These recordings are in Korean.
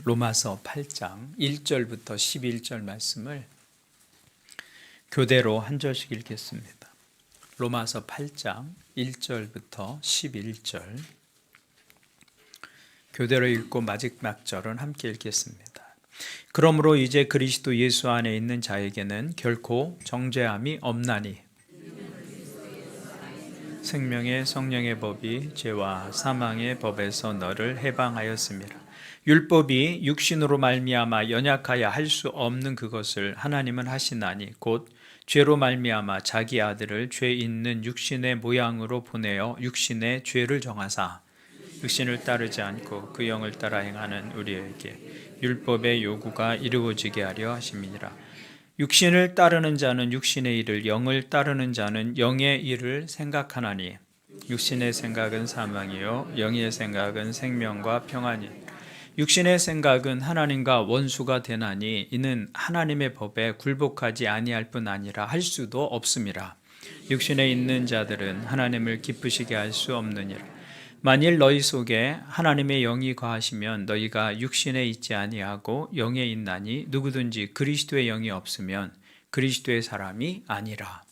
로마서 8장 1절부터 11절 말씀을 교대로 한 절씩 읽겠습니다. 로마서 8장 1절부터 11절 교대로 읽고 마지막 절은 함께 읽겠습니다. 그러므로 이제 그리스도 예수 안에 있는 자에게는 결코 정죄함이 없나니 생명의 성령의 법이 죄와 사망의 법에서 너를 해방하였음이라. 율법이 육신으로 말미암아 연약하여 할 수 없는 그것을 하나님은 하시나니 곧 죄로 말미암아 자기 아들을 죄 있는 육신의 모양으로 보내어 육신의 죄를 정하사 육신을 따르지 않고 그 영을 따라 행하는 우리에게 율법의 요구가 이루어지게 하려 하심이니라. 육신을 따르는 자는 육신의 일을, 영을 따르는 자는 영의 일을 생각하나니 육신의 생각은 사망이요 영의 생각은 생명과 평안이니 육신의 생각은 하나님과 원수가 되나니 이는 하나님의 법에 굴복하지 아니할 뿐 아니라 할 수도 없음이라. 육신에 있는 자들은 하나님을 기쁘시게 할 수 없느니라. 만일 너희 속에 하나님의 영이 거하시면 너희가 육신에 있지 아니하고 영에 있나니 누구든지 그리스도의 영이 없으면 그리스도의 사람이 아니라.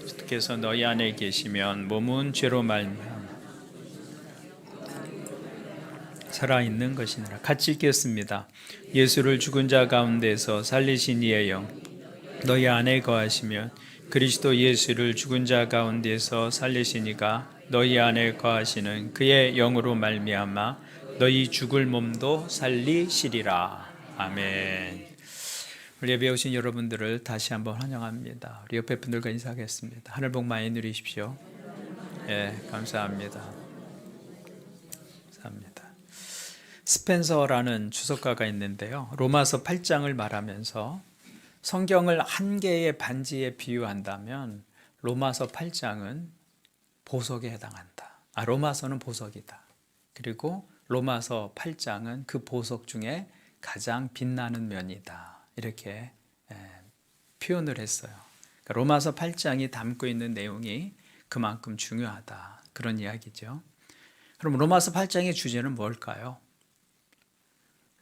주께서 너희 안에 계시면 몸은 죄로 말미암아 살아있는 것이니라. 같이 읽겠습니다. 예수를 죽은 자 가운데서 살리신 이의 영 너희 안에 거하시면 그리스도 예수를 죽은 자 가운데서 살리신 이가 너희 안에 거하시는 그의 영으로 말미암아 너희 죽을 몸도 살리시리라. 아멘. 우리 예배 오신 여러분들을 다시 한번 환영합니다. 우리 옆에 분들과 인사하겠습니다. 하늘 복 많이 누리십시오. 감사합니다. 감사합니다. 스펜서라는 주석가가 있는데요. 로마서 8장을 말하면서 성경을 한 개의 반지에 비유한다면 로마서 8장은 보석에 해당한다. 로마서는 보석이다. 그리고 로마서 8장은 그 보석 중에 가장 빛나는 면이다. 이렇게 표현을 했어요. 그러니까 로마서 8장이 담고 있는 내용이 그만큼 중요하다. 그런 이야기죠. 그럼 로마서 8장의 주제는 뭘까요?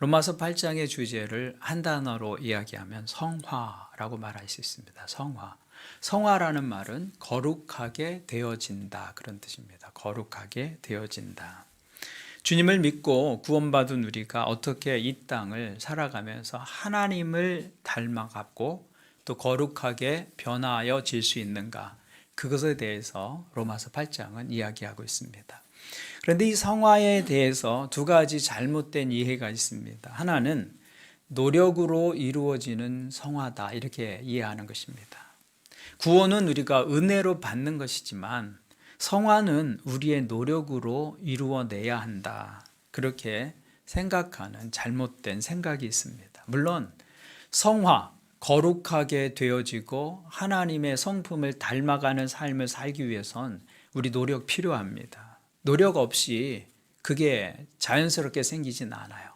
로마서 8장의 주제를 한 단어로 이야기하면 성화라고 말할 수 있습니다. 성화. 성화라는 말은 거룩하게 되어진다. 그런 뜻입니다. 거룩하게 되어진다. 주님을 믿고 구원받은 우리가 어떻게 이 땅을 살아가면서 하나님을 닮아가고 또 거룩하게 변화하여질 수 있는가. 그것에 대해서 로마서 8장은 이야기하고 있습니다. 그런데 이 성화에 대해서 두 가지 잘못된 이해가 있습니다. 하나는 노력으로 이루어지는 성화다 이렇게 이해하는 것입니다. 구원은 우리가 은혜로 받는 것이지만 성화는 우리의 노력으로 이루어내야 한다. 그렇게 생각하는 잘못된 생각이 있습니다. 물론 성화, 거룩하게 되어지고 하나님의 성품을 닮아가는 삶을 살기 위해선 우리 노력 필요합니다. 노력 없이 그게 자연스럽게 생기진 않아요.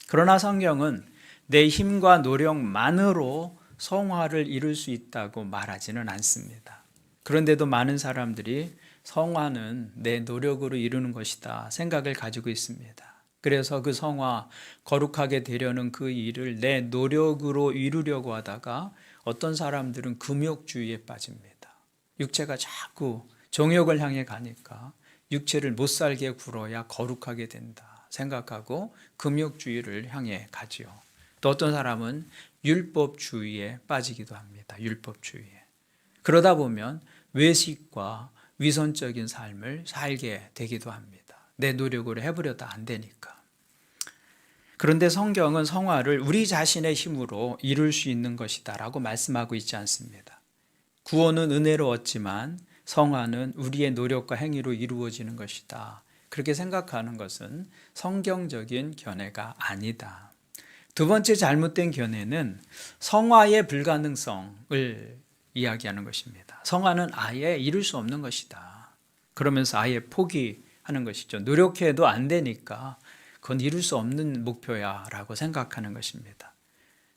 그러나 성경은 내 힘과 노력만으로 성화를 이룰 수 있다고 말하지는 않습니다. 그런데도 많은 사람들이 성화는 내 노력으로 이루는 것이다 생각을 가지고 있습니다. 그래서 그 성화, 거룩하게 되려는 그 일을 내 노력으로 이루려고 하다가 어떤 사람들은 금욕주의에 빠집니다. 육체가 자꾸 정욕을 향해 가니까 육체를 못 살게 굴어야 거룩하게 된다 생각하고 금욕주의를 향해 가지요. 또 어떤 사람은 율법주의에 빠지기도 합니다. 율법주의에. 그러다 보면 외식과 위선적인 삶을 살게 되기도 합니다. 내 노력으로 해보려다 안 되니까. 그런데 성경은 성화를 우리 자신의 힘으로 이룰 수 있는 것이다 라고 말씀하고 있지 않습니다. 구원은 은혜로 얻지만 성화는 우리의 노력과 행위로 이루어지는 것이다. 그렇게 생각하는 것은 성경적인 견해가 아니다. 두 번째 잘못된 견해는 성화의 불가능성을 이야기하는 것입니다. 성화는 아예 이룰 수 없는 것이다. 그러면서 아예 포기하는 것이죠. 노력해도 안 되니까 그건 이룰 수 없는 목표야 라고 생각하는 것입니다.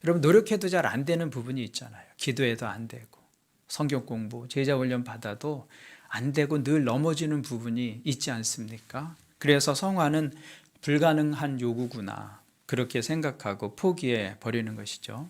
여러분 노력해도 잘 안 되는 부분이 있잖아요. 기도해도 안 되고 성경 공부, 제자 훈련 받아도 안 되고 늘 넘어지는 부분이 있지 않습니까? 그래서 성화는 불가능한 요구구나. 그렇게 생각하고 포기해 버리는 것이죠.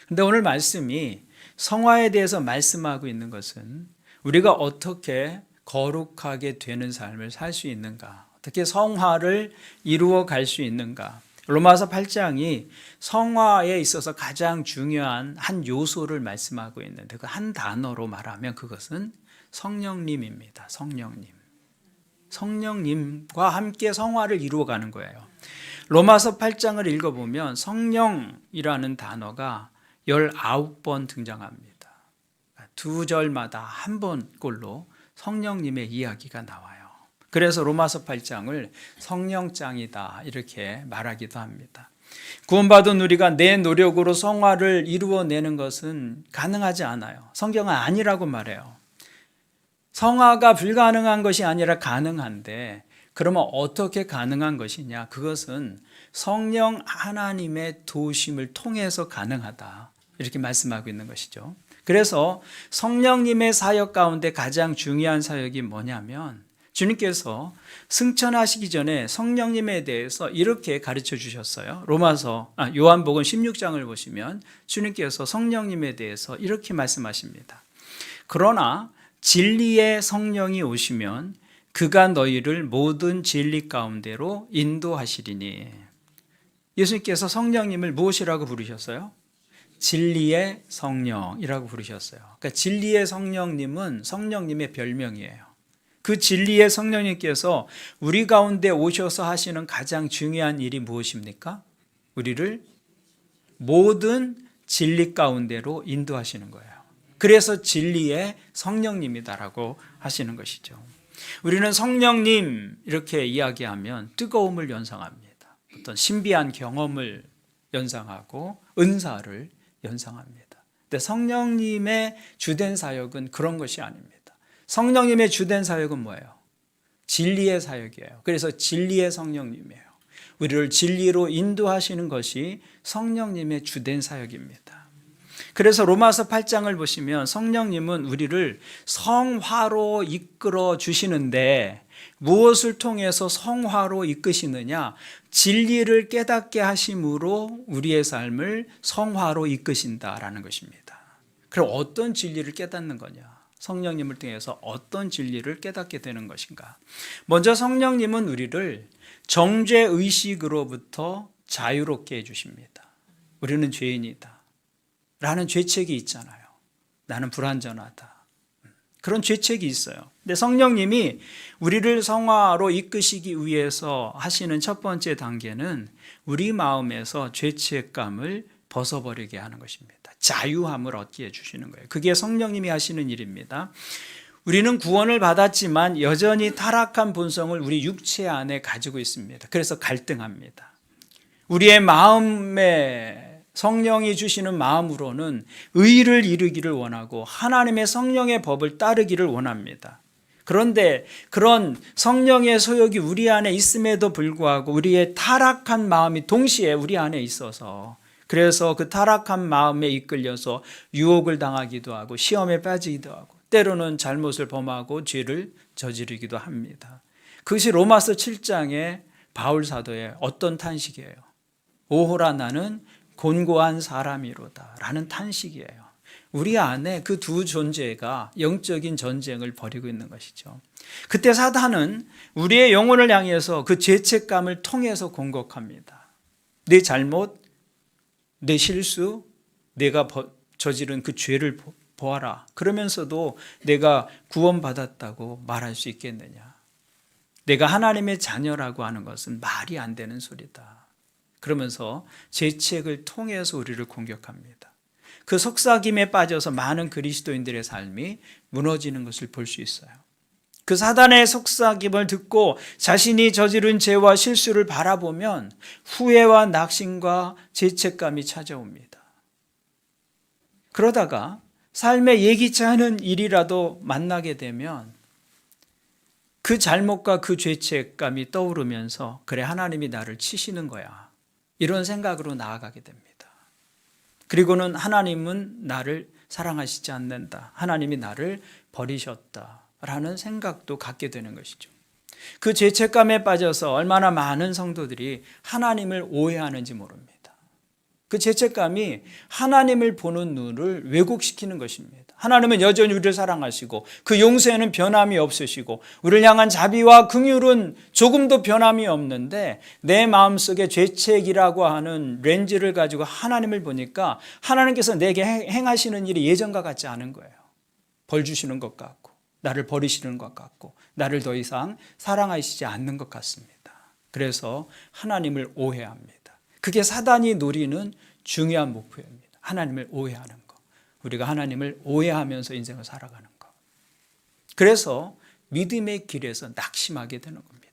근데 오늘 말씀이 성화에 대해서 말씀하고 있는 것은 우리가 어떻게 거룩하게 되는 삶을 살 수 있는가, 어떻게 성화를 이루어 갈 수 있는가. 로마서 8장이 성화에 있어서 가장 중요한 한 요소를 말씀하고 있는데 그 한 단어로 말하면 그것은 성령님입니다. 성령님. 성령님과 함께 성화를 이루어가는 거예요. 로마서 8장을 읽어보면 성령이라는 단어가 19번 등장합니다. 두 절마다 한 번꼴로 성령님의 이야기가 나와요. 그래서 로마서 8장을 성령장이다 이렇게 말하기도 합니다. 구원받은 우리가 내 노력으로 성화를 이루어내는 것은 가능하지 않아요. 성경은 아니라고 말해요. 성화가 불가능한 것이 아니라 가능한데 그러면 어떻게 가능한 것이냐? 그것은 성령 하나님의 도우심을 통해서 가능하다 이렇게 말씀하고 있는 것이죠. 그래서 성령님의 사역 가운데 가장 중요한 사역이 뭐냐면 주님께서 승천하시기 전에 성령님에 대해서 이렇게 가르쳐 주셨어요. 요한복음 16장을 보시면 주님께서 성령님에 대해서 이렇게 말씀하십니다. 그러나 진리의 성령이 오시면 그가 너희를 모든 진리 가운데로 인도하시리니. 예수님께서 성령님을 무엇이라고 부르셨어요? 진리의 성령이라고 부르셨어요. 그러니까 진리의 성령님은 성령님의 별명이에요. 그 진리의 성령님께서 우리 가운데 오셔서 하시는 가장 중요한 일이 무엇입니까? 우리를 모든 진리 가운데로 인도하시는 거예요. 그래서 진리의 성령님이다라고 하시는 것이죠. 우리는 성령님 이렇게 이야기하면 뜨거움을 연상합니다. 어떤 신비한 경험을 연상하고 은사를 연상합니다. 근데 성령님의 주된 사역은 그런 것이 아닙니다. 성령님의 주된 사역은 뭐예요? 진리의 사역이에요. 그래서 진리의 성령님이에요. 우리를 진리로 인도하시는 것이 성령님의 주된 사역입니다. 그래서 로마서 8장을 보시면 성령님은 우리를 성화로 이끌어 주시는데 무엇을 통해서 성화로 이끄시느냐? 진리를 깨닫게 하심으로 우리의 삶을 성화로 이끄신다라는 것입니다. 그럼 어떤 진리를 깨닫는 거냐? 성령님을 통해서 어떤 진리를 깨닫게 되는 것인가? 먼저 성령님은 우리를 정죄의식으로부터 자유롭게 해주십니다. 우리는 죄인이다 라는 죄책이 있잖아요. 나는 불완전하다. 그런 죄책이 있어요. 근데 성령님이 우리를 성화로 이끄시기 위해서 하시는 첫 번째 단계는 우리 마음에서 죄책감을 벗어버리게 하는 것입니다. 자유함을 얻게 해주시는 거예요. 그게 성령님이 하시는 일입니다. 우리는 구원을 받았지만 여전히 타락한 본성을 우리 육체 안에 가지고 있습니다. 그래서 갈등합니다. 우리의 마음에 성령이 주시는 마음으로는 의를 이루기를 원하고 하나님의 성령의 법을 따르기를 원합니다. 그런데 그런 성령의 소욕이 우리 안에 있음에도 불구하고 우리의 타락한 마음이 동시에 우리 안에 있어서 그래서 그 타락한 마음에 이끌려서 유혹을 당하기도 하고 시험에 빠지기도 하고 때로는 잘못을 범하고 죄를 저지르기도 합니다. 그것이 로마서 7장의 바울 사도의 어떤 탄식이에요? 오호라 나는 곤고한 사람이로다 라는 탄식이에요. 우리 안에 그 두 존재가 영적인 전쟁을 벌이고 있는 것이죠. 그때 사단은 우리의 영혼을 향해서 그 죄책감을 통해서 공격합니다. 내 잘못, 내 실수, 내가 저지른 그 죄를 보아라. 그러면서도 내가 구원받았다고 말할 수 있겠느냐? 내가 하나님의 자녀라고 하는 것은 말이 안 되는 소리다. 그러면서 죄책을 통해서 우리를 공격합니다. 그 속삭임에 빠져서 많은 그리스도인들의 삶이 무너지는 것을 볼 수 있어요. 그 사단의 속삭임을 듣고 자신이 저지른 죄와 실수를 바라보면 후회와 낙심과 죄책감이 찾아옵니다. 그러다가 삶에 예기치 않은 일이라도 만나게 되면 그 잘못과 그 죄책감이 떠오르면서 그래 하나님이 나를 치시는 거야. 이런 생각으로 나아가게 됩니다. 그리고는 하나님은 나를 사랑하시지 않는다. 하나님이 나를 버리셨다라는 생각도 갖게 되는 것이죠. 그 죄책감에 빠져서 얼마나 많은 성도들이 하나님을 오해하는지 모릅니다. 그 죄책감이 하나님을 보는 눈을 왜곡시키는 것입니다. 하나님은 여전히 우리를 사랑하시고 그 용서에는 변함이 없으시고 우리를 향한 자비와 긍휼은 조금도 변함이 없는데 내 마음속에 죄책이라고 하는 렌즈를 가지고 하나님을 보니까 하나님께서 내게 행하시는 일이 예전과 같지 않은 거예요. 벌 주시는 것 같고 나를 버리시는 것 같고 나를 더 이상 사랑하시지 않는 것 같습니다. 그래서 하나님을 오해합니다. 그게 사단이 노리는 중요한 목표입니다. 하나님을 오해하는 것. 우리가 하나님을 오해하면서 인생을 살아가는 것. 그래서 믿음의 길에서 낙심하게 되는 겁니다.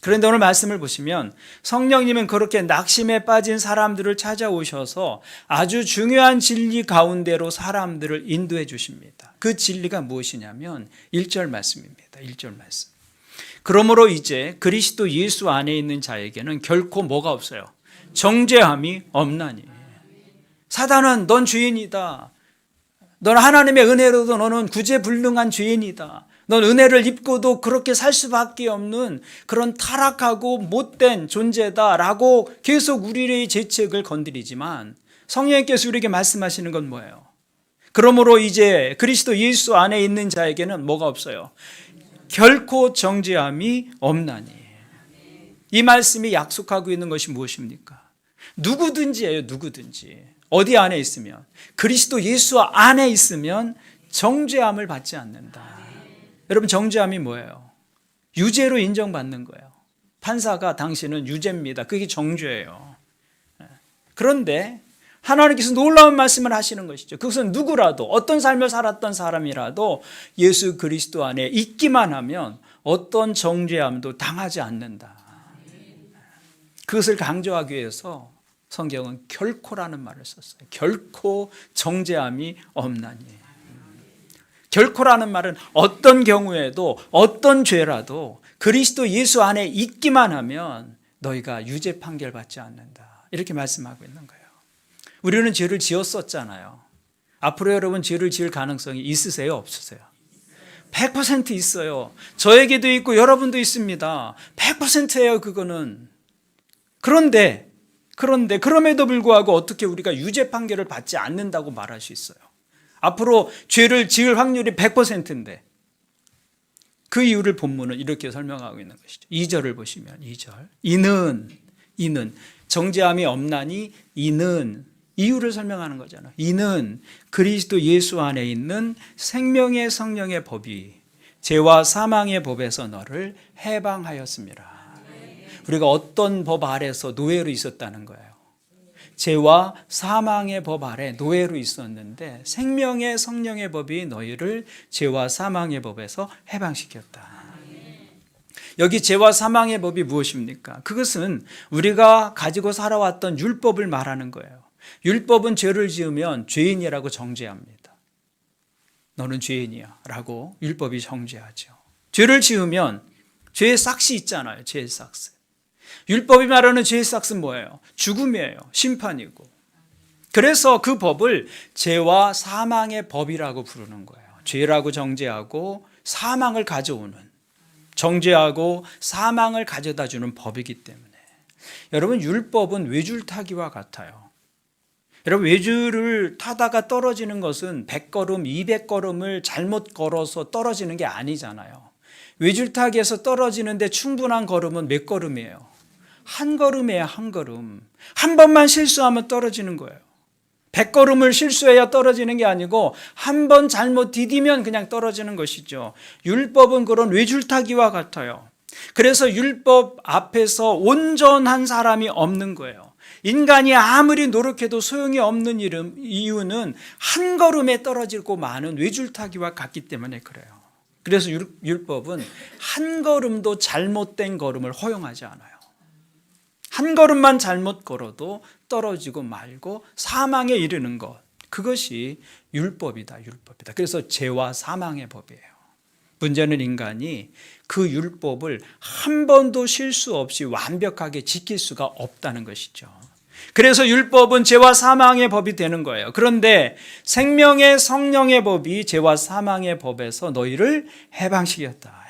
그런데 오늘 말씀을 보시면 성령님은 그렇게 낙심에 빠진 사람들을 찾아오셔서 아주 중요한 진리 가운데로 사람들을 인도해 주십니다. 그 진리가 무엇이냐면 1절 말씀입니다. 1절 말씀. 그러므로 이제 그리스도 예수 안에 있는 자에게는 결코 뭐가 없어요? 정죄함이 없나니. 사단은 넌 죄인이다. 넌 하나님의 은혜로도 너는 구제불능한 죄인이다. 넌 은혜를 입고도 그렇게 살 수밖에 없는 그런 타락하고 못된 존재다라고 계속 우리의 죄책을 건드리지만 성령님께서 우리에게 말씀하시는 건 뭐예요? 그러므로 이제 그리스도 예수 안에 있는 자에게는 뭐가 없어요? 결코 정죄함이 없나니. 이 말씀이 약속하고 있는 것이 무엇입니까? 누구든지예요. 누구든지. 어디 안에 있으면? 그리스도 예수 안에 있으면 정죄함을 받지 않는다. 여러분, 정죄함이 뭐예요? 유죄로 인정받는 거예요. 판사가 당신은 유죄입니다. 그게 정죄예요. 그런데 하나님께서 놀라운 말씀을 하시는 것이죠. 그것은 누구라도 어떤 삶을 살았던 사람이라도 예수 그리스도 안에 있기만 하면 어떤 정죄함도 당하지 않는다. 그것을 강조하기 위해서 성경은 결코라는 말을 썼어요. 결코 정죄함이 없나니. 결코라는 말은 어떤 경우에도 어떤 죄라도 그리스도 예수 안에 있기만 하면 너희가 유죄 판결 받지 않는다. 이렇게 말씀하고 있는 거예요. 우리는 죄를 지었었잖아요. 앞으로 여러분 죄를 지을 가능성이 있으세요? 없으세요? 100% 있어요. 저에게도 있고 여러분도 있습니다. 100%예요, 그거는. 그런데 그럼에도 불구하고 어떻게 우리가 유죄 판결을 받지 않는다고 말할 수 있어요? 앞으로 죄를 지을 확률이 100%인데 그 이유를 본문은 이렇게 설명하고 있는 것이죠. 2절을 보시면 2절. 이는 정죄함이 없나니 이는 이유를 설명하는 거잖아요. 이는 그리스도 예수 안에 있는 생명의 성령의 법이 죄와 사망의 법에서 너를 해방하였습니다. 우리가 어떤 법 아래서 노예로 있었다는 거예요. 죄와 사망의 법 아래 노예로 있었는데 생명의 성령의 법이 너희를 죄와 사망의 법에서 해방시켰다. 여기 죄와 사망의 법이 무엇입니까? 그것은 우리가 가지고 살아왔던 율법을 말하는 거예요. 율법은 죄를 지으면 죄인이라고 정죄합니다. 너는 죄인이야 라고 율법이 정죄하죠. 죄를 지으면 죄의 삭시 있잖아요. 죄의 삭스. 율법이 말하는 죄의 삭스는 뭐예요? 죽음이에요. 심판이고. 그래서 그 법을 죄와 사망의 법이라고 부르는 거예요. 죄라고 정죄하고 사망을 가져오는, 정죄하고 사망을 가져다 주는 법이기 때문에. 여러분, 율법은 외줄타기와 같아요. 여러분, 외줄을 타다가 떨어지는 것은 100걸음, 200걸음을 잘못 걸어서 떨어지는 게 아니잖아요. 외줄타기에서 떨어지는데 충분한 걸음은 몇 걸음이에요? 한 걸음이에요. 한 걸음. 한 번만 실수하면 떨어지는 거예요. 100걸음을 실수해야 떨어지는 게 아니고 한 번 잘못 디디면 그냥 떨어지는 것이죠. 율법은 그런 외줄타기와 같아요. 그래서 율법 앞에서 온전한 사람이 없는 거예요. 인간이 아무리 노력해도 소용이 없는 이유는 한 걸음에 떨어지고 마는 외줄타기와 같기 때문에 그래요. 그래서 율법은 한 걸음도 잘못된 걸음을 허용하지 않아요. 한 걸음만 잘못 걸어도 떨어지고 말고 사망에 이르는 것, 그것이 율법이다. 그래서 죄와 사망의 법이에요. 문제는 인간이 그 율법을 한 번도 실수 없이 완벽하게 지킬 수가 없다는 것이죠. 그래서 율법은 죄와 사망의 법이 되는 거예요. 그런데 생명의 성령의 법이 죄와 사망의 법에서 너희를 해방시켰다.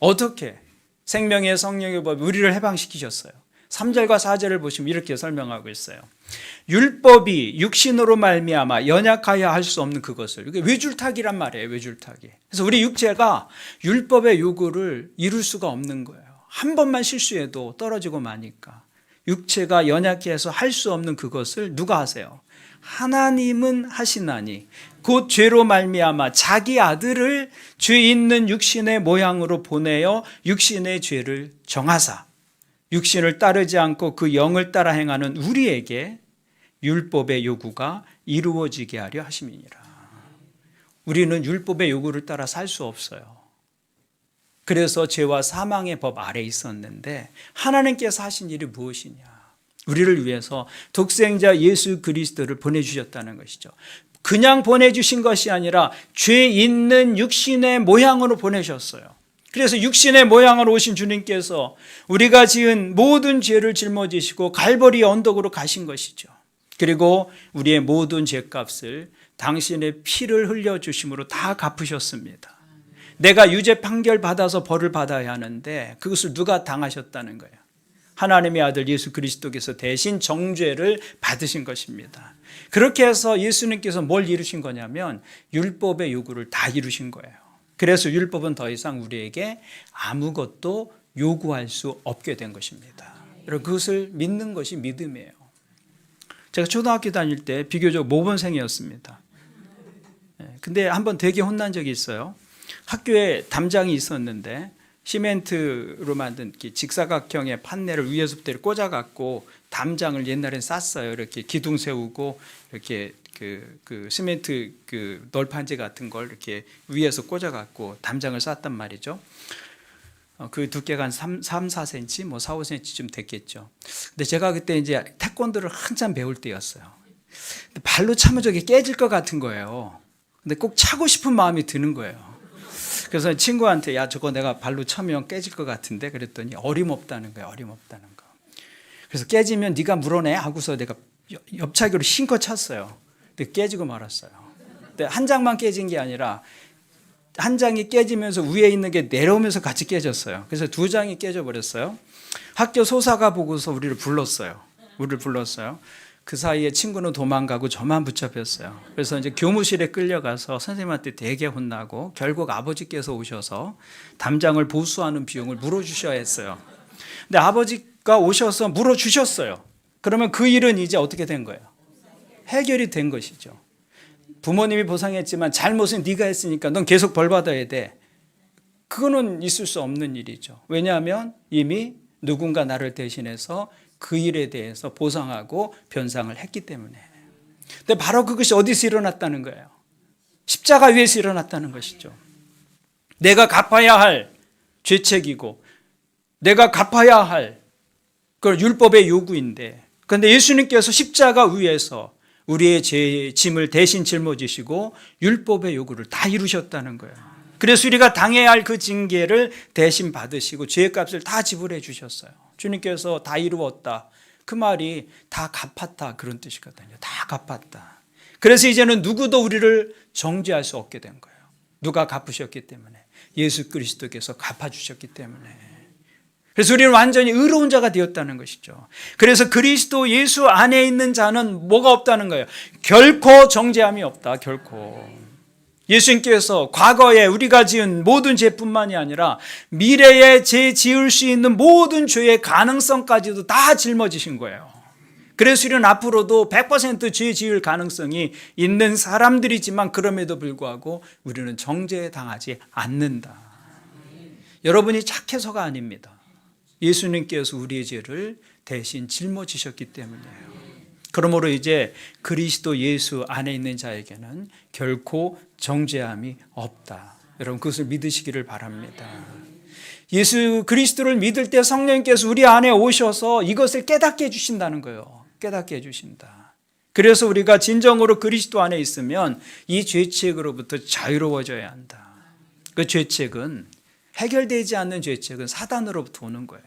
어떻게? 생명의 성령의 법이 우리를 해방시키셨어요. 3절과 4절을 보시면 이렇게 설명하고 있어요. 율법이 육신으로 말미암아 연약하여 할 수 없는 그것을. 이게 외줄타기란 말이에요. 외줄타기. 그래서 우리 육체가 율법의 요구를 이룰 수가 없는 거예요. 한 번만 실수해도 떨어지고 마니까. 육체가 연약해서 할 수 없는 그것을 누가 하세요? 하나님은 하시나니 곧 죄로 말미암아 자기 아들을 죄 있는 육신의 모양으로 보내어 육신의 죄를 정하사 육신을 따르지 않고 그 영을 따라 행하는 우리에게 율법의 요구가 이루어지게 하려 하심이니라. 우리는 율법의 요구를 따라 살 수 없어요. 그래서 죄와 사망의 법 아래에 있었는데 하나님께서 하신 일이 무엇이냐? 우리를 위해서 독생자 예수 그리스도를 보내주셨다는 것이죠. 그냥 보내주신 것이 아니라 죄 있는 육신의 모양으로 보내셨어요. 그래서 육신의 모양으로 오신 주님께서 우리가 지은 모든 죄를 짊어지시고 갈보리 언덕으로 가신 것이죠. 그리고 우리의 모든 죄값을 당신의 피를 흘려주심으로 다 갚으셨습니다. 내가 유죄 판결 받아서 벌을 받아야 하는데 그것을 누가 당하셨다는 거예요? 하나님의 아들 예수 그리스도께서 대신 정죄를 받으신 것입니다. 그렇게 해서 예수님께서 뭘 이루신 거냐면 율법의 요구를 다 이루신 거예요. 그래서 율법은 더 이상 우리에게 아무것도 요구할 수 없게 된 것입니다. 여러분, 그것을 믿는 것이 믿음이에요. 제가 초등학교 다닐 때 비교적 모범생이었습니다. 근데 한번 되게 혼난 적이 있어요. 학교에 담장이 있었는데 시멘트로 만든 직사각형의 판넬을 위에서부터 꽂아갖고 담장을 옛날엔 쌌어요. 이렇게 기둥 세우고 이렇게 그 시멘트 그 널판지 같은 걸 이렇게 위에서 꽂아갖고 담장을 쌌단 말이죠. 그 두께가 한 4cm, 뭐 4, 5cm쯤 됐겠죠. 근데 제가 그때 이제 태권도를 한참 배울 때였어요. 근데 발로 차면 저게 깨질 것 같은 거예요. 근데 꼭 차고 싶은 마음이 드는 거예요. 그래서 친구한테 야 저거 내가 발로 차면 깨질 것 같은데 그랬더니 어림없다는 거예요. 어림없다는 거. 그래서 깨지면 네가 물어내 하고서 내가 옆차기로 신껏 찼어요. 근데 깨지고 말았어요. 근데 한 장만 깨진 게 아니라 한 장이 깨지면서 위에 있는 게 내려오면서 같이 깨졌어요. 그래서 두 장이 깨져버렸어요. 학교 소사가 보고서 우리를 불렀어요. 그 사이에 친구는 도망가고 저만 붙잡혔어요. 그래서 이제 교무실에 끌려가서 선생님한테 되게 혼나고 결국 아버지께서 오셔서 담장을 보수하는 비용을 물어주셔야 했어요. 근데 아버지가 오셔서 물어주셨어요. 그러면 그 일은 이제 어떻게 된 거예요? 해결이 된 것이죠. 부모님이 보상했지만 잘못은 네가 했으니까 넌 계속 벌 받아야 돼. 그거는 있을 수 없는 일이죠. 왜냐하면 이미 누군가 나를 대신해서 그 일에 대해서 보상하고 변상을 했기 때문에. 근데 바로 그것이 어디서 일어났다는 거예요? 십자가 위에서 일어났다는 것이죠. 내가 갚아야 할 죄책이고 내가 갚아야 할 그 율법의 요구인데, 그런데 예수님께서 십자가 위에서 우리의 죄의 짐을 대신 짊어지시고 율법의 요구를 다 이루셨다는 거예요. 그래서 우리가 당해야 할 그 징계를 대신 받으시고 죄의 값을 다 지불해 주셨어요. 주님께서 다 이루었다. 그 말이 다 갚았다 그런 뜻이거든요. 다 갚았다. 그래서 이제는 누구도 우리를 정죄할 수 없게 된 거예요. 누가 갚으셨기 때문에. 예수 그리스도께서 갚아주셨기 때문에. 그래서 우리는 완전히 의로운 자가 되었다는 것이죠. 그래서 그리스도 예수 안에 있는 자는 뭐가 없다는 거예요? 결코 정죄함이 없다. 결코. 예수님께서 과거에 우리가 지은 모든 죄뿐만이 아니라 미래에 죄 지을 수 있는 모든 죄의 가능성까지도 다 짊어지신 거예요. 그래서 우리는 앞으로도 100% 죄 지을 가능성이 있는 사람들이지만 그럼에도 불구하고 우리는 정죄당하지 않는다. 여러분이 착해서가 아닙니다. 예수님께서 우리의 죄를 대신 짊어지셨기 때문이에요. 그러므로 이제 그리스도 예수 안에 있는 자에게는 결코 정죄함이 없다. 여러분 그것을 믿으시기를 바랍니다. 예수 그리스도를 믿을 때 성령님께서 우리 안에 오셔서 이것을 깨닫게 해주신다는 거예요. 깨닫게 해주신다. 그래서 우리가 진정으로 그리스도 안에 있으면 이 죄책으로부터 자유로워져야 한다. 그 죄책은 해결되지 않는 죄책은 사단으로부터 오는 거예요.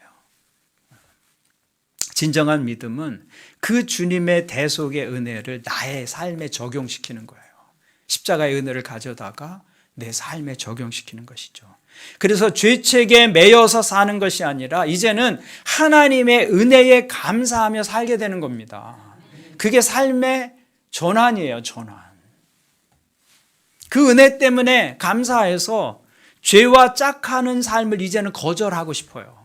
진정한 믿음은 그 주님의 대속의 은혜를 나의 삶에 적용시키는 거예요. 십자가의 은혜를 가져다가 내 삶에 적용시키는 것이죠. 그래서 죄책에 매여서 사는 것이 아니라 이제는 하나님의 은혜에 감사하며 살게 되는 겁니다. 그게 삶의 전환이에요, 전환. 그 은혜 때문에 감사해서 죄와 짝하는 삶을 이제는 거절하고 싶어요.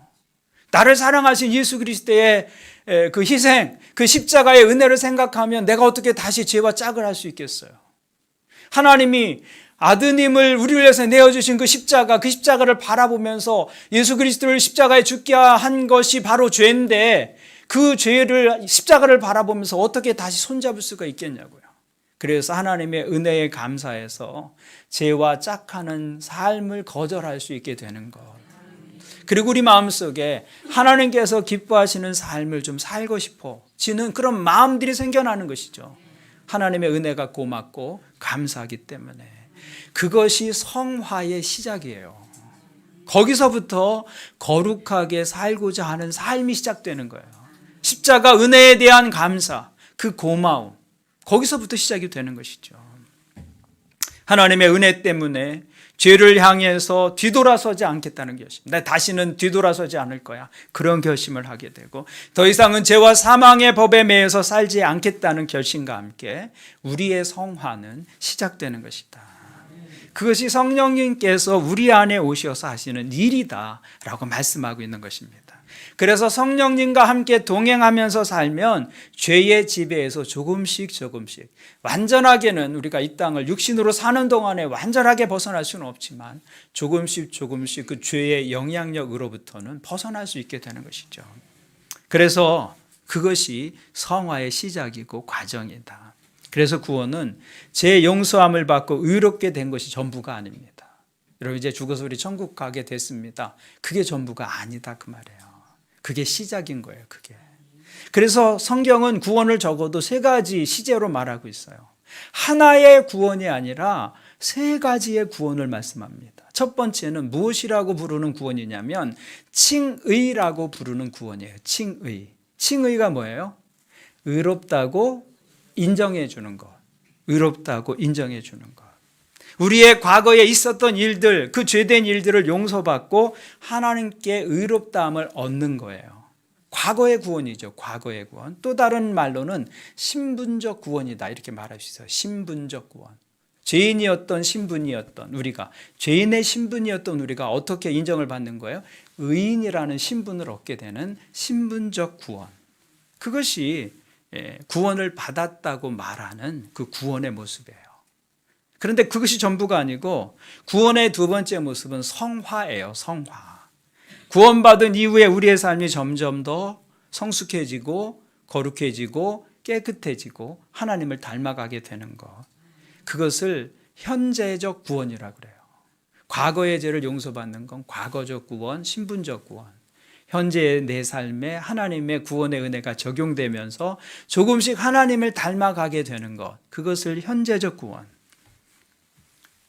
나를 사랑하신 예수 그리스도의 그 희생, 그 십자가의 은혜를 생각하면 내가 어떻게 다시 죄와 짝을 할 수 있겠어요? 하나님이 아드님을 우리를 위해서 내어주신 그 십자가를 바라보면서 예수 그리스도를 십자가에 죽게 한 것이 바로 죄인데 그 죄를 십자가를 바라보면서 어떻게 다시 손잡을 수가 있겠냐고요. 그래서 하나님의 은혜에 감사해서 죄와 짝하는 삶을 거절할 수 있게 되는 것. 그리고 우리 마음속에 하나님께서 기뻐하시는 삶을 좀 살고 싶어지는 그런 마음들이 생겨나는 것이죠. 하나님의 은혜가 고맙고 감사하기 때문에. 그것이 성화의 시작이에요. 거기서부터 거룩하게 살고자 하는 삶이 시작되는 거예요. 십자가 은혜에 대한 감사, 그 고마움, 거기서부터 시작이 되는 것이죠. 하나님의 은혜 때문에 죄를 향해서 뒤돌아서지 않겠다는 결심. 나 다시는 뒤돌아서지 않을 거야. 그런 결심을 하게 되고 더 이상은 죄와 사망의 법에 매여서 살지 않겠다는 결심과 함께 우리의 성화는 시작되는 것이다. 그것이 성령님께서 우리 안에 오셔서 하시는 일이다라고 말씀하고 있는 것입니다. 그래서 성령님과 함께 동행하면서 살면 죄의 지배에서 조금씩 완전하게는 우리가 이 땅을 육신으로 사는 동안에 완전하게 벗어날 수는 없지만 조금씩 그 죄의 영향력으로부터는 벗어날 수 있게 되는 것이죠. 그래서 그것이 성화의 시작이고 과정이다. 그래서 구원은 죄 용서함을 받고 의롭게 된 것이 전부가 아닙니다. 여러분 이제 죽어서 우리 천국 가게 됐습니다. 그게 전부가 아니다 그 말이에요. 그게 시작인 거예요. 그게. 그래서 성경은 구원을 적어도 세 가지 시제로 말하고 있어요. 하나의 구원이 아니라 세 가지의 구원을 말씀합니다. 첫 번째는 무엇이라고 부르는 구원이냐면 칭의라고 부르는 구원이에요. 칭의. 칭의가 뭐예요? 의롭다고 인정해 주는 것. 의롭다고 인정해 주는 것. 우리의 과거에 있었던 일들, 그 죄된 일들을 용서받고 하나님께 의롭다함을 얻는 거예요. 과거의 구원이죠. 과거의 구원. 또 다른 말로는 신분적 구원이다. 이렇게 말할 수 있어요. 신분적 구원. 죄인이었던 신분이었던 우리가, 죄인의 신분이었던 우리가 어떻게 인정을 받는 거예요? 의인이라는 신분을 얻게 되는 신분적 구원. 그것이 구원을 받았다고 말하는 그 구원의 모습이에요. 그런데 그것이 전부가 아니고 구원의 두 번째 모습은 성화예요. 성화. 구원받은 이후에 우리의 삶이 점점 더 성숙해지고 거룩해지고 깨끗해지고 하나님을 닮아가게 되는 것. 그것을 현재적 구원이라고 그래요. 과거의 죄를 용서받는 건 과거적 구원, 신분적 구원. 현재의 내 삶에 하나님의 구원의 은혜가 적용되면서 조금씩 하나님을 닮아가게 되는 것. 그것을 현재적 구원.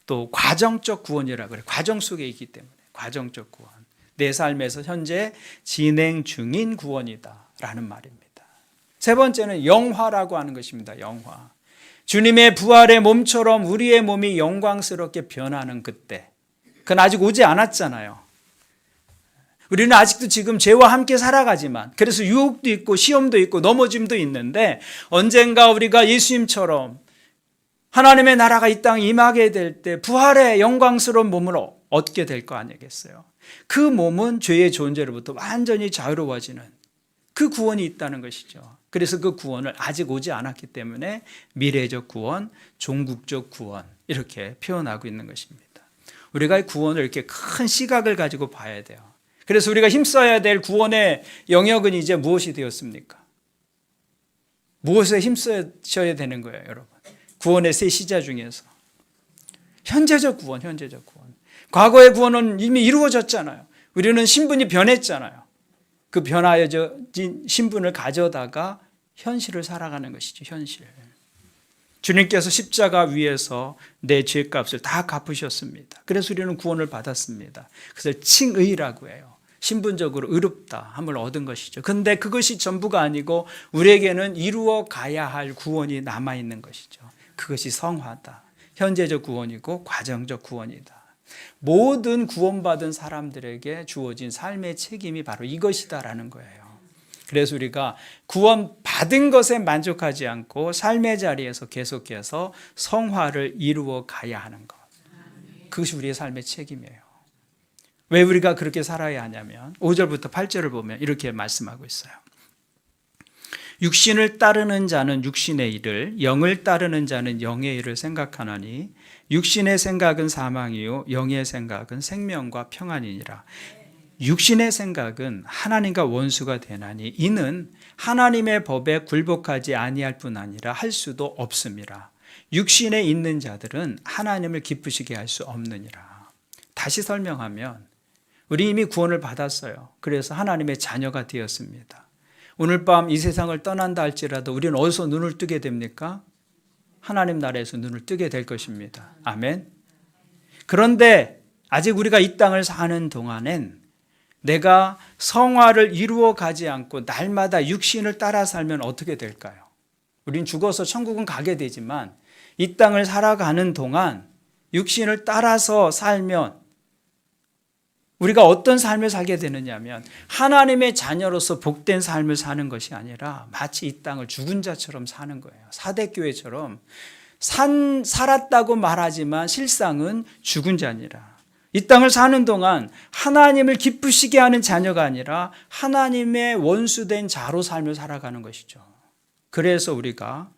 또 과정적 구원이라고 그래요. 과정 속에 있기 때문에 과정적 구원. 내 삶에서 현재 진행 중인 구원이다라는 말입니다. 세 번째는 영화라고 하는 것입니다. 영화. 주님의 부활의 몸처럼 우리의 몸이 영광스럽게 변하는 그때. 그건 아직 오지 않았잖아요. 우리는 아직도 지금 죄와 함께 살아가지만 그래서 유혹도 있고 시험도 있고 넘어짐도 있는데 언젠가 우리가 예수님처럼 하나님의 나라가 이 땅에 임하게 될 때 부활의 영광스러운 몸을 얻게 될 거 아니겠어요? 그 몸은 죄의 존재로부터 완전히 자유로워지는 그 구원이 있다는 것이죠. 그래서 그 구원을 아직 오지 않았기 때문에 미래적 구원, 종국적 구원 이렇게 표현하고 있는 것입니다. 우리가 구원을 이렇게 큰 시각을 가지고 봐야 돼요. 그래서 우리가 힘써야 될 구원의 영역은 이제 무엇이 되었습니까? 무엇에 힘써야 되는 거예요, 여러분? 구원의 세 시자 중에서 현재적 구원, 현재적 구원. 과거의 구원은 이미 이루어졌잖아요. 우리는 신분이 변했잖아요. 그 변화해진 신분을 가져다가 현실을 살아가는 것이죠. 현실. 주님께서 십자가 위에서 내 죄값을 다 갚으셨습니다. 그래서 우리는 구원을 받았습니다. 그래서 칭의라고 해요. 신분적으로 의롭다 함을 얻은 것이죠. 그런데 그것이 전부가 아니고 우리에게는 이루어 가야 할 구원이 남아있는 것이죠. 그것이 성화다. 현재적 구원이고 과정적 구원이다. 모든 구원받은 사람들에게 주어진 삶의 책임이 바로 이것이다라는 거예요. 그래서 우리가 구원받은 것에 만족하지 않고 삶의 자리에서 계속해서 성화를 이루어 가야 하는 것. 그것이 우리의 삶의 책임이에요. 왜 우리가 그렇게 살아야 하냐면 5절부터 8절을 보면 이렇게 말씀하고 있어요. 육신을 따르는 자는 육신의 일을, 영을 따르는 자는 영의 일을 생각하나니 육신의 생각은 사망이요 영의 생각은 생명과 평안이니라. 육신의 생각은 하나님과 원수가 되나니 이는 하나님의 법에 굴복하지 아니할 뿐 아니라 할 수도 없음이라. 육신에 있는 자들은 하나님을 기쁘시게 할 수 없느니라. 다시 설명하면 우리 이미 구원을 받았어요. 그래서 하나님의 자녀가 되었습니다. 오늘 밤 이 세상을 떠난다 할지라도 우리는 어디서 눈을 뜨게 됩니까? 하나님 나라에서 눈을 뜨게 될 것입니다. 아멘. 그런데 아직 우리가 이 땅을 사는 동안엔 내가 성화를 이루어 가지 않고 날마다 육신을 따라 살면 어떻게 될까요? 우린 죽어서 천국은 가게 되지만 이 땅을 살아가는 동안 육신을 따라서 살면 우리가 어떤 삶을 살게 되느냐 하면 하나님의 자녀로서 복된 삶을 사는 것이 아니라 마치 이 땅을 죽은 자처럼 사는 거예요. 사대교회처럼 살았다고 말하지만 실상은 죽은 자니라. 이 땅을 사는 동안 하나님을 기쁘시게 하는 자녀가 아니라 하나님의 원수된 자로 삶을 살아가는 것이죠. 그래서 우리가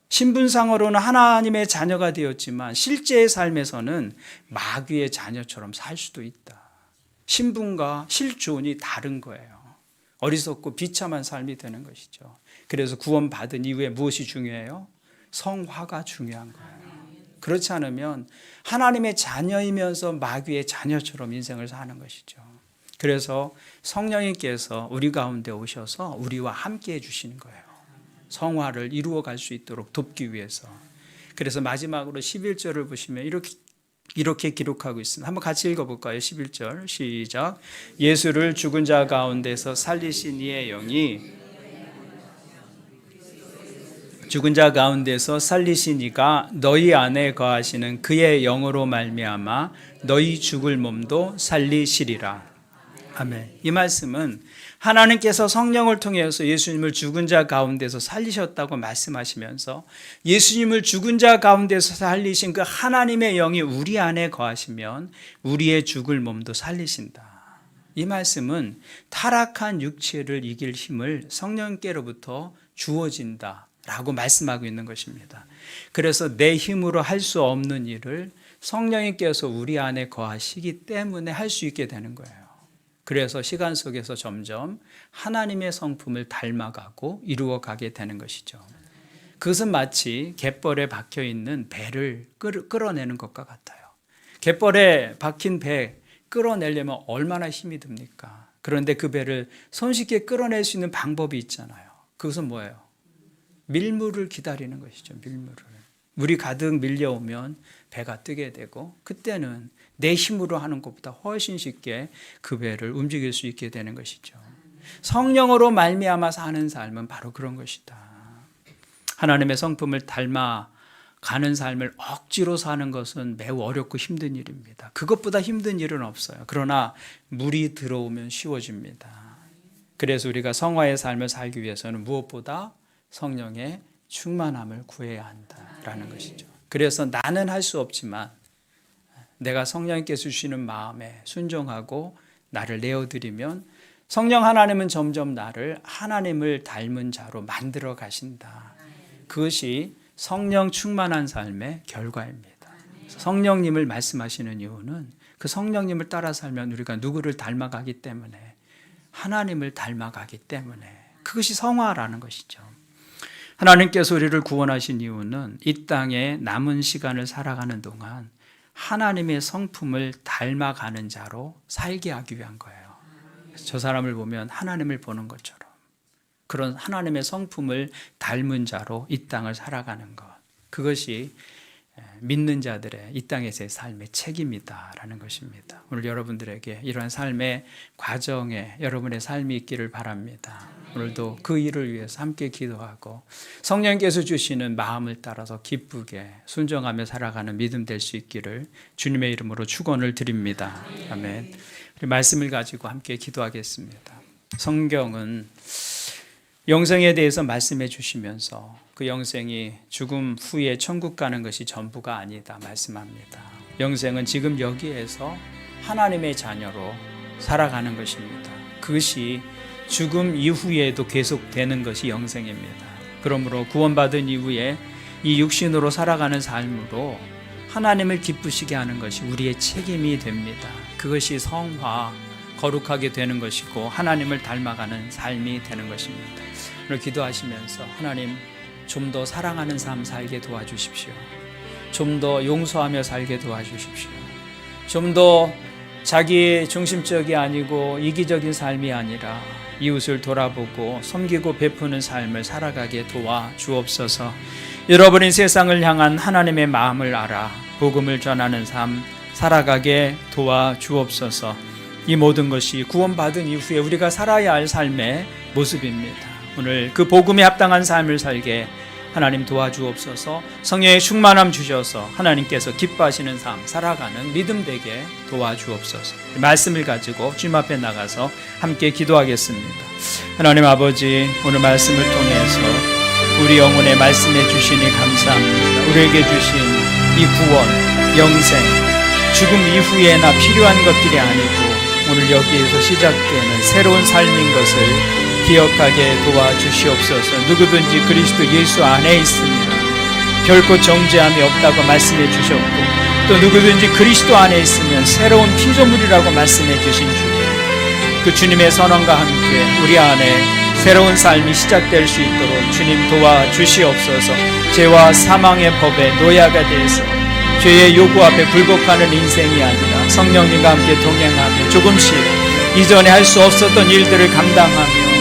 신분상으로는 하나님의 자녀가 되었지만 실제의 삶에서는 마귀의 자녀처럼 살 수도 있다. 신분과 실존이 다른 거예요. 어리석고 비참한 삶이 되는 것이죠. 그래서 구원받은 이후에 무엇이 중요해요? 성화가 중요한 거예요. 그렇지 않으면 하나님의 자녀이면서 마귀의 자녀처럼 인생을 사는 것이죠. 그래서 성령님께서 우리 가운데 오셔서 우리와 함께 해주시는 거예요. 성화를 이루어 갈 수 있도록 돕기 위해서. 그래서 마지막으로 11절을 보시면 이렇게 기록하고 있습니다. 한번 같이 읽어볼까요? 11절 시작. 예수를 죽은 자 가운데서 살리신 이의 영이 죽은 자 가운데서 살리신 이가 너희 안에 거하시는 그의 영으로 말미암아 너희 죽을 몸도 살리시리라. 아멘. 이 말씀은 하나님께서 성령을 통해서 예수님을 죽은 자 가운데서 살리셨다고 말씀하시면서 예수님을 죽은 자 가운데서 살리신 그 하나님의 영이 우리 안에 거하시면 우리의 죽을 몸도 살리신다. 이 말씀은 타락한 육체를 이길 힘을 성령께로부터 주어진다 라고 말씀하고 있는 것입니다. 그래서 내 힘으로 할 수 없는 일을 성령님께서 우리 안에 거하시기 때문에 할 수 있게 되는 거예요. 그래서 시간 속에서 점점 하나님의 성품을 닮아가고 이루어가게 되는 것이죠. 그것은 마치 갯벌에 박혀있는 배를 끌어내는 것과 같아요. 갯벌에 박힌 배 끌어내려면 얼마나 힘이 듭니까? 그런데 그 배를 손쉽게 끌어낼 수 있는 방법이 있잖아요. 그것은 뭐예요? 밀물을 기다리는 것이죠. 밀물을. 물이 가득 밀려오면 배가 뜨게 되고 그때는 내 힘으로 하는 것보다 훨씬 쉽게 그 배를 움직일 수 있게 되는 것이죠. 성령으로 말미암아 사는 삶은 바로 그런 것이다. 하나님의 성품을 닮아가는 삶을 억지로 사는 것은 매우 어렵고 힘든 일입니다. 그것보다 힘든 일은 없어요. 그러나 물이 들어오면 쉬워집니다. 그래서 우리가 성화의 삶을 살기 위해서는 무엇보다 성령의 충만함을 구해야 한다라는 것이죠. 그래서 나는 할 수 없지만 내가 성령님께서 주시는 마음에 순종하고 나를 내어드리면 성령 하나님은 점점 나를 하나님을 닮은 자로 만들어 가신다. 그것이 성령 충만한 삶의 결과입니다. 성령님을 말씀하시는 이유는 그 성령님을 따라 살면 우리가 누구를 닮아가기 때문에 하나님을 닮아가기 때문에 그것이 성화라는 것이죠. 하나님께서 우리를 구원하신 이유는 이 땅에 남은 시간을 살아가는 동안 하나님의 성품을 닮아가는 자로 살게 하기 위한 거예요. 저 사람을 보면 하나님을 보는 것처럼 그런 하나님의 성품을 닮은 자로 이 땅을 살아가는 것. 그것이 믿는 자들의 이 땅에서의 삶의 책임이다라는 것입니다. 오늘 여러분들에게 이러한 삶의 과정에 여러분의 삶이 있기를 바랍니다. 오늘도 그 일을 위해서 함께 기도하고 성령께서 주시는 마음을 따라서 기쁘게 순종하며 살아가는 믿음 될 수 있기를 주님의 이름으로 축원을 드립니다. 아멘. 우리 말씀을 가지고 함께 기도하겠습니다. 성경은 영생에 대해서 말씀해 주시면서 그 영생이 죽음 후에 천국 가는 것이 전부가 아니다 말씀합니다. 영생은 지금 여기에서 하나님의 자녀로 살아가는 것입니다. 그것이 죽음 이후에도 계속되는 것이 영생입니다. 그러므로 구원받은 이후에 이 육신으로 살아가는 삶으로 하나님을 기쁘시게 하는 것이 우리의 책임이 됩니다. 그것이 성화, 거룩하게 되는 것이고 하나님을 닮아가는 삶이 되는 것입니다. 오늘 기도하시면서 하나님 좀 더 사랑하는 삶 살게 도와주십시오. 좀 더 용서하며 살게 도와주십시오. 좀 더 자기 중심적이 아니고 이기적인 삶이 아니라 이웃을 돌아보고 섬기고 베푸는 삶을 살아가게 도와주옵소서. 잃어버린 세상을 향한 하나님의 마음을 알아 복음을 전하는 삶 살아가게 도와주옵소서. 이 모든 것이 구원받은 이후에 우리가 살아야 할 삶의 모습입니다. 오늘 그 복음에 합당한 삶을 살게 하나님 도와주옵소서. 성령의 충만함 주셔서 하나님께서 기뻐하시는 삶 살아가는 믿음 되게 도와주옵소서. 말씀을 가지고 주님 앞에 나가서 함께 기도하겠습니다. 하나님 아버지, 오늘 말씀을 통해서 우리 영혼에 말씀해 주시니 감사합니다. 우리에게 주신 이 구원, 영생, 죽음 이후에나 필요한 것들이 아니고 오늘 여기에서 시작되는 새로운 삶인 것을 기억하게 도와주시옵소서. 누구든지 그리스도 예수 안에 있으면 결코 정죄함이 없다고 말씀해 주셨고 또 누구든지 그리스도 안에 있으면 새로운 피조물이라고 말씀해 주신 주님, 그 주님의 선언과 함께 우리 안에 새로운 삶이 시작될 수 있도록 주님 도와주시옵소서. 죄와 사망의 법에 노예가 돼서 죄의 요구 앞에 굴복하는 인생이 아니라 성령님과 함께 동행하며 조금씩 이전에 할 수 없었던 일들을 감당하며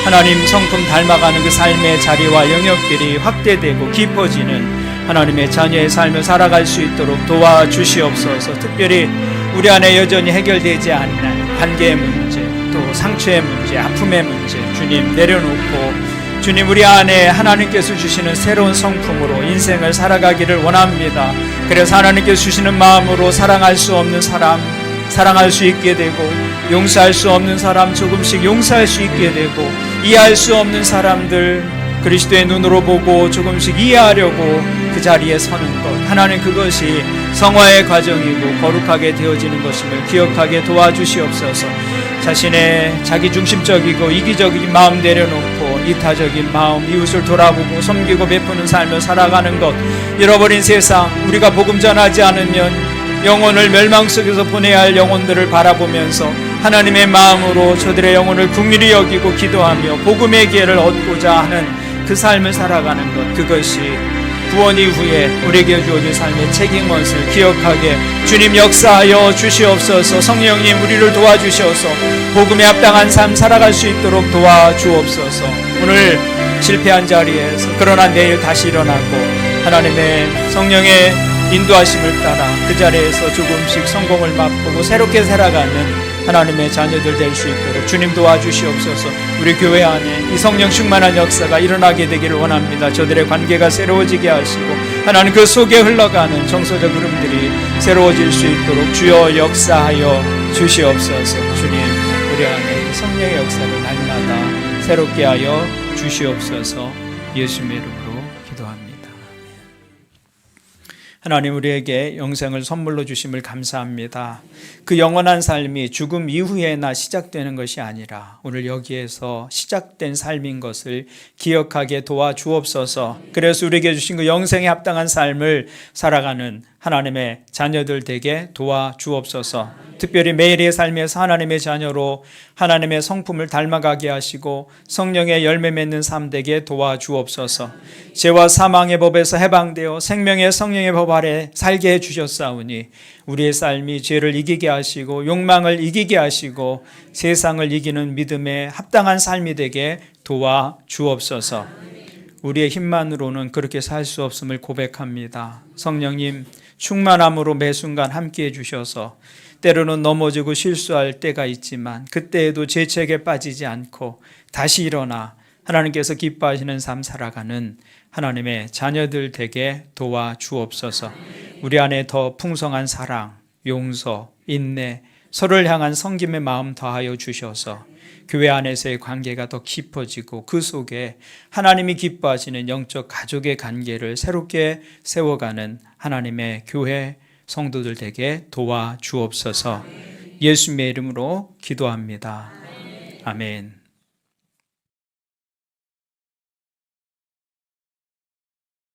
하나님 성품 닮아가는 그 삶의 자리와 영역들이 확대되고 깊어지는 하나님의 자녀의 삶을 살아갈 수 있도록 도와주시옵소서. 특별히 우리 안에 여전히 해결되지 않는 관계의 문제, 또 상처의 문제, 아픔의 문제 주님 내려놓고 주님 우리 안에 하나님께서 주시는 새로운 성품으로 인생을 살아가기를 원합니다. 그래서 하나님께서 주시는 마음으로 사랑할 수 없는 사람 사랑할 수 있게 되고 용서할 수 없는 사람 조금씩 용서할 수 있게 되고 이해할 수 없는 사람들 그리스도의 눈으로 보고 조금씩 이해하려고 그 자리에 서는 것, 하나님 그것이 성화의 과정이고 거룩하게 되어지는 것임을 기억하게 도와주시옵소서. 자신의 자기중심적이고 이기적인 마음 내려놓고 이타적인 마음, 이웃을 돌아보고 섬기고 베푸는 삶을 살아가는 것, 잃어버린 세상, 우리가 복음 전하지 않으면 영혼을 멸망 속에서 보내야 할 영혼들을 바라보면서 하나님의 마음으로 저들의 영혼을 긍휼히 여기고 기도하며 복음의 기회를 얻고자 하는 그 삶을 살아가는 것, 그것이 구원 이후에 우리에게 주어진 삶의 책임것을 기억하게 주님 역사하여 주시옵소서. 성령님 우리를 도와주셔서 복음에 합당한 삶 살아갈 수 있도록 도와주옵소서. 오늘 실패한 자리에서 그러나 내일 다시 일어나고 하나님의 성령의 인도하심을 따라 그 자리에서 조금씩 성공을 맛보고 새롭게 살아가는 하나님의 자녀들 될 수 있도록 주님 도와주시옵소서. 우리 교회 안에 이 성령 충만한 역사가 일어나게 되기를 원합니다. 저들의 관계가 새로워지게 하시고 하나님 그 속에 흘러가는 정서적 흐름들이 새로워질 수 있도록 주여 역사하여 주시옵소서. 주님 우리 안에 이 성령의 역사를 날마다 새롭게 하여 주시옵소서. 예수님의 이름으로 기도합니다. 하나님 우리에게 영생을 선물로 주심을 감사합니다. 그 영원한 삶이 죽음 이후에나 시작되는 것이 아니라 오늘 여기에서 시작된 삶인 것을 기억하게 도와주옵소서. 그래서 우리에게 주신 그 영생에 합당한 삶을 살아가는 하나님의 자녀들 되게 도와주옵소서. 특별히 매일의 삶에서 하나님의 자녀로 하나님의 성품을 닮아가게 하시고 성령의 열매 맺는 삶 되게 도와주옵소서. 죄와 사망의 법에서 해방되어 생명의 성령의 법 아래 살게 해주셨사오니 우리의 삶이 죄를 이기게 하시고 욕망을 이기게 하시고 세상을 이기는 믿음에 합당한 삶이 되게 도와주옵소서. 우리의 힘만으로는 그렇게 살 수 없음을 고백합니다. 성령님, 충만함으로 매 순간 함께해 주셔서 때로는 넘어지고 실수할 때가 있지만 그때에도 죄책에 빠지지 않고 다시 일어나 하나님께서 기뻐하시는 삶 살아가는 하나님의 자녀들 되게 도와주옵소서. 우리 안에 더 풍성한 사랑, 용서, 인내, 서로를 향한 섬김의 마음 더하여 주셔서 교회 안에서의 관계가 더 깊어지고 그 속에 하나님이 기뻐하시는 영적 가족의 관계를 새롭게 세워가는 하나님의 교회 성도들 되게 도와주옵소서. 예수님의 이름으로 기도합니다. 아멘.